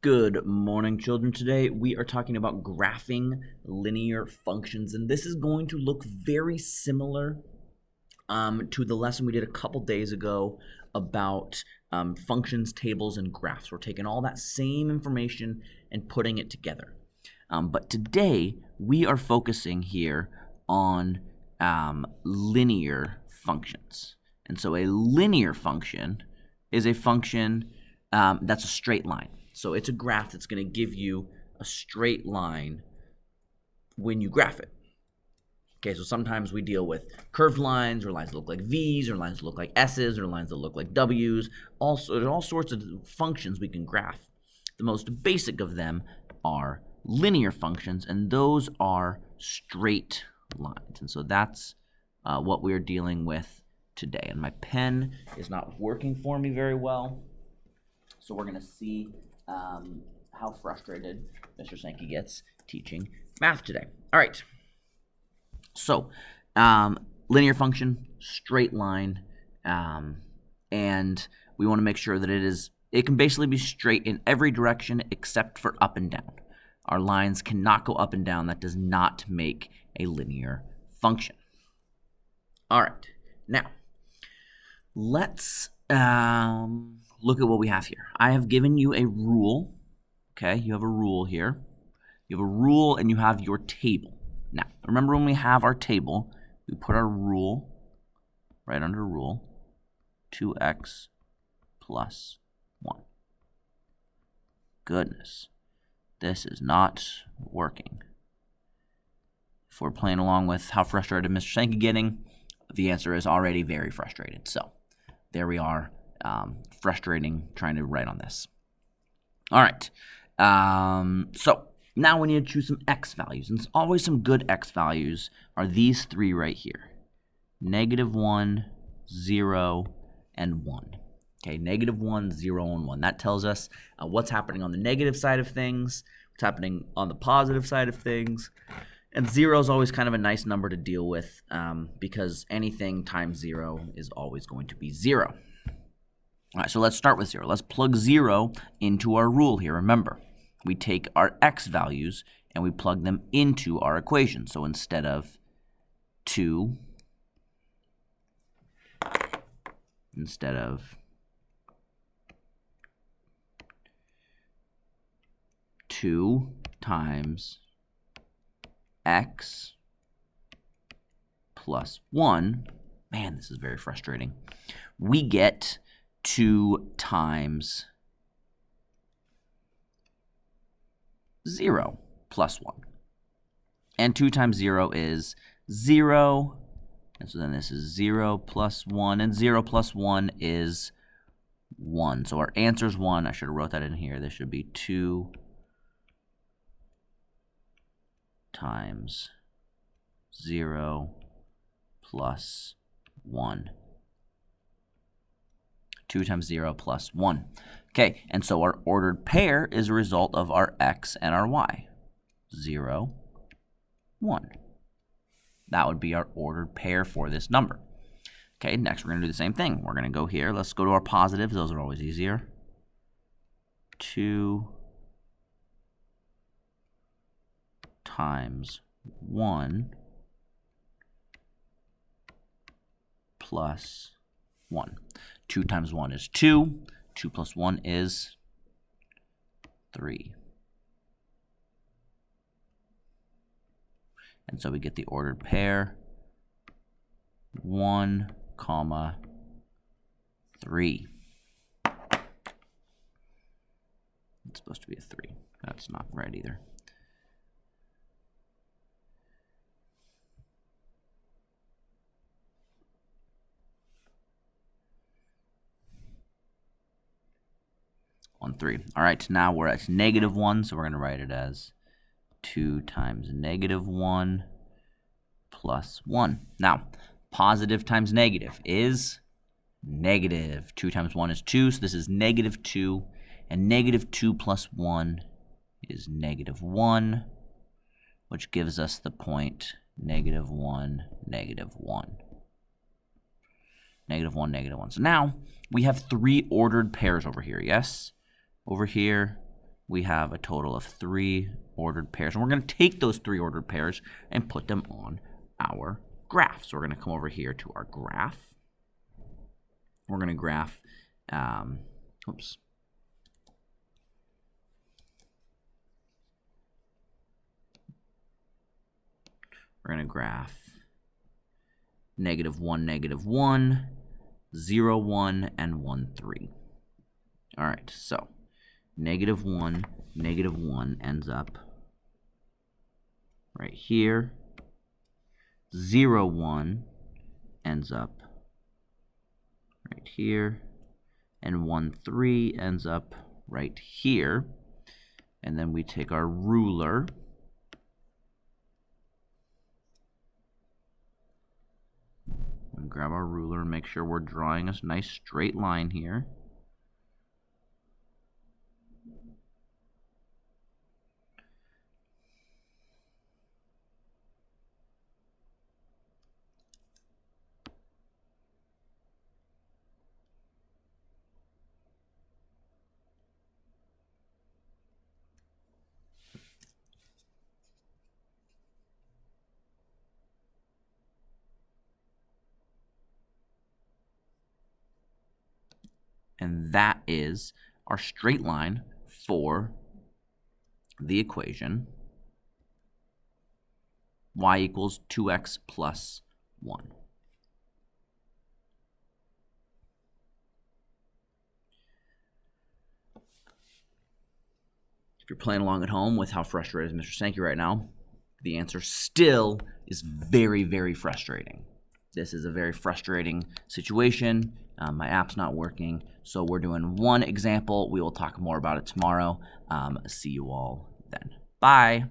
Good morning, children. Today we are talking about graphing linear functions, and this is going to look very similar to the lesson we did a couple days ago about functions, tables, and graphs. We're taking all that same information and putting it together. But today we are focusing here on linear functions. And so a linear function is a function that's a straight line. So it's a graph that's going to give you a straight line when you graph it. Okay, so sometimes we deal with curved lines, or lines that look like V's, or lines that look like S's, or lines that look like W's. Also, there's all sorts of functions we can graph. The most basic of them are linear functions, and those are straight lines. And so that's what we're dealing with today. And my pen is not working for me very well, so we're going to see how frustrated Mr. Sankey gets teaching math today. All right. So, linear function, straight line, and we want to make sure that it can basically be straight in every direction except for up and down. Our lines cannot go up and down. That does not make a linear function. All right. Now, let's look at what we have here. I have given you a rule. Okay, you have a rule here. You have a rule and you have your table. Now, remember when we have our table, we put our rule right under rule, 2x plus 1. Goodness, this is not working. If we're playing along with how frustrated Mr. Sankey getting, the answer is already very frustrated. So, there we are, frustrating trying to write on this. All right, so now we need to choose some x values, and it's always some good x values are these three right here, -1, 0, and 1. Okay, -1, 0, and 1. That tells us what's happening on the negative side of things, what's happening on the positive side of things, and 0 is always kind of a nice number to deal with because anything times 0 is always going to be 0. All right, so let's start with 0. Let's plug 0 into our rule here. Remember, we take our x values and we plug them into our equation. So instead of 2 times x plus 1, man, this is very frustrating, we get 2 times 0 plus 1. And 2 times 0 is 0. And so then this is 0 plus 1. And 0 plus 1 is 1. So our answer is 1. I should have wrote that in here. This should be 2 times 0 plus 1. 2 times 0 plus 1. Okay, and so our ordered pair is a result of our x and our y. 0, 1. That would be our ordered pair for this number. Okay, next we're going to do the same thing. We're going to go here. Let's go to our positives. Those are always easier. 2 times 1 plus 1. 2 times 1 is 2. 2 plus 1 is 3. And so we get the ordered pair 1, 3. It's supposed to be a 3. That's not right either. -3. All right, now we're at -1, so we're going to write it as 2 times -1 plus 1. Now, positive times negative is negative. 2 times 1 is 2, so this is -2. And -2 plus 1 is -1, which gives us the point -1, -1. -1, -1. So now we have 3 ordered pairs over here, yes? Over here, we have a total of 3 ordered pairs. And we're going to take those 3 ordered pairs and put them on our graph. So we're going to come over here to our graph. We're going to graph, oops. We're going to graph -1, -1, 0, 1, and 1, 3. All right, so -1, -1 ends up right here. 0, 1 ends up right here. And 1, 3 ends up right here. And then we take our ruler and grab our ruler and make sure we're drawing a nice straight line here. And that is our straight line for the equation y equals 2x plus 1. If you're playing along at home with how frustrated is Mr. Sankey right now, the answer still is very, very frustrating. This is a very frustrating situation. My app's not working, so we're doing one example. We will talk more about it tomorrow. See you all then. Bye.